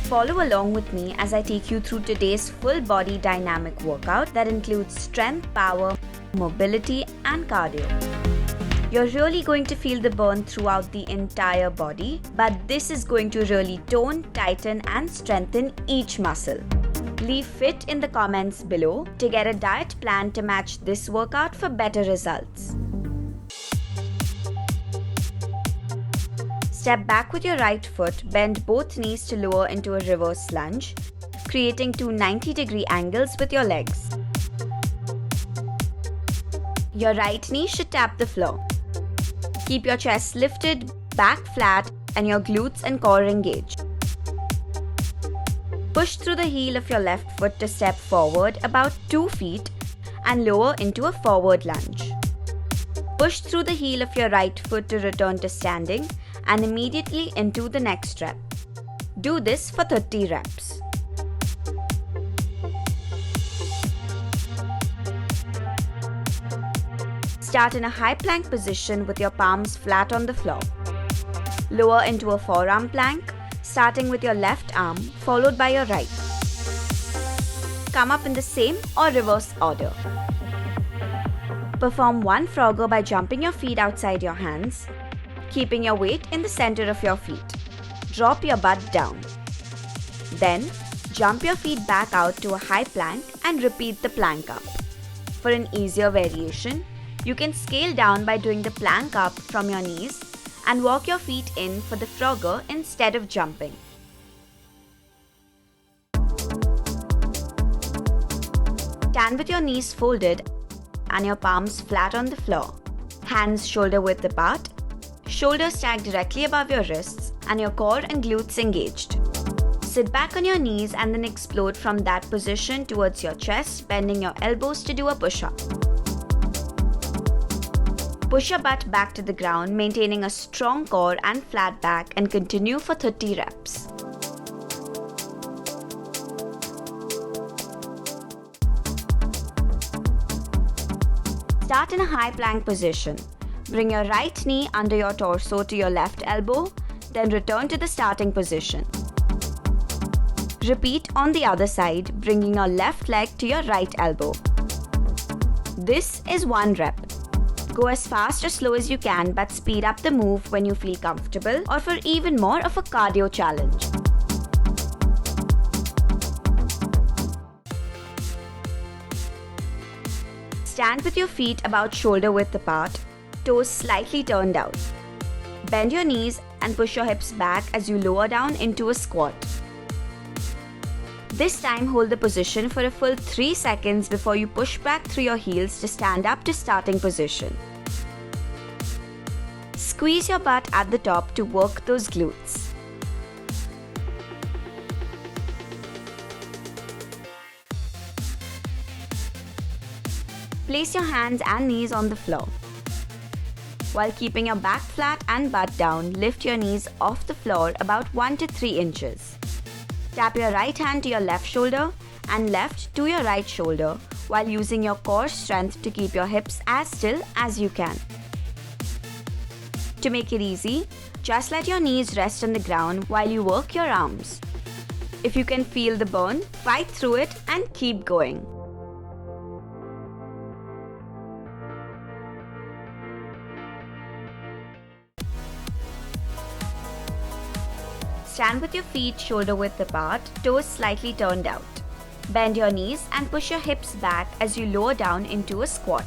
Follow along with me as I take you through today's full body dynamic workout that includes strength, power, mobility, and cardio. You're really going to feel the burn throughout the entire body, but this is going to really tone, tighten, and strengthen each muscle. Leave fit in the comments below to get a diet plan to match this workout for better results. Step back with your right foot, bend both knees to lower into a reverse lunge, creating two 90-degree angles with your legs. Your right knee should tap the floor. Keep your chest lifted, back flat, and your glutes and core engaged. Push through the heel of your left foot to step forward about 2 feet and lower into a forward lunge. Push through the heel of your right foot to return to standing and immediately into the next rep. Do this for 30 reps. Start in a high plank position with your palms flat on the floor. Lower into a forearm plank, starting with your left arm followed by your right. Come up in the same or reverse order. Perform one frogger by jumping your feet outside your hands, keeping your weight in the center of your feet. Drop your butt down. Then, jump your feet back out to a high plank and repeat the plank up. For an easier variation, you can scale down by doing the plank up from your knees and walk your feet in for the frogger instead of jumping. Stand with your knees folded and your palms flat on the floor. Hands shoulder width apart, shoulders stacked directly above your wrists, and your core and glutes engaged. Sit back on your knees and then explode from that position towards your chest, bending your elbows to do a push-up. Push your butt back to the ground, maintaining a strong core and flat back, and continue for 30 reps. Start in a high plank position. Bring your right knee under your torso to your left elbow, then return to the starting position. Repeat on the other side, bringing your left leg to your right elbow. This is 1 rep. Go as fast or slow as you can, but speed up the move when you feel comfortable or for even more of a cardio challenge. Stand with your feet about shoulder width apart, toes slightly turned out. Bend your knees and push your hips back as you lower down into a squat. This time, hold the position for a full 3 seconds before you push back through your heels to stand up to starting position. Squeeze your butt at the top to work those glutes. Place your hands and knees on the floor. While keeping your back flat and butt down, lift your knees off the floor about 1 to 3 inches. Tap your right hand to your left shoulder and left to your right shoulder while using your core strength to keep your hips as still as you can. To make it easy, just let your knees rest on the ground while you work your arms. If you can feel the burn, fight through it and keep going. Stand with your feet shoulder width apart, toes slightly turned out. Bend your knees and push your hips back as you lower down into a squat.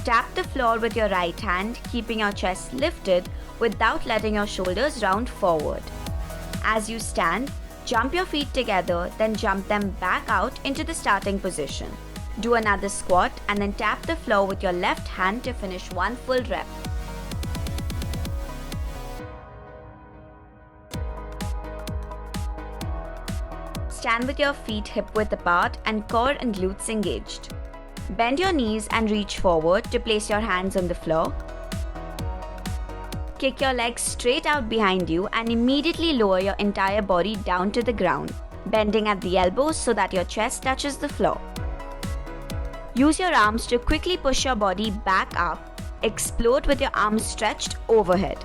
Tap the floor with your right hand, keeping your chest lifted without letting your shoulders round forward. As you stand, jump your feet together, then jump them back out into the starting position. Do another squat and then tap the floor with your left hand to finish 1 full rep. Stand with your feet hip width apart and core and glutes engaged. Bend your knees and reach forward to place your hands on the floor. Kick your legs straight out behind you and immediately lower your entire body down to the ground, bending at the elbows so that your chest touches the floor. Use your arms to quickly push your body back up. Explode with your arms stretched overhead.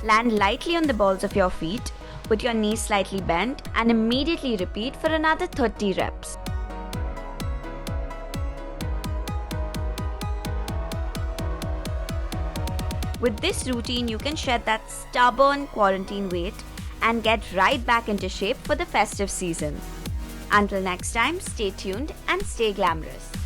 Land lightly on the balls of your feet Put your knees slightly bent and immediately repeat for another 30 reps. With this routine, you can shed that stubborn quarantine weight and get right back into shape for the festive season. Until next time, stay tuned and stay glamorous.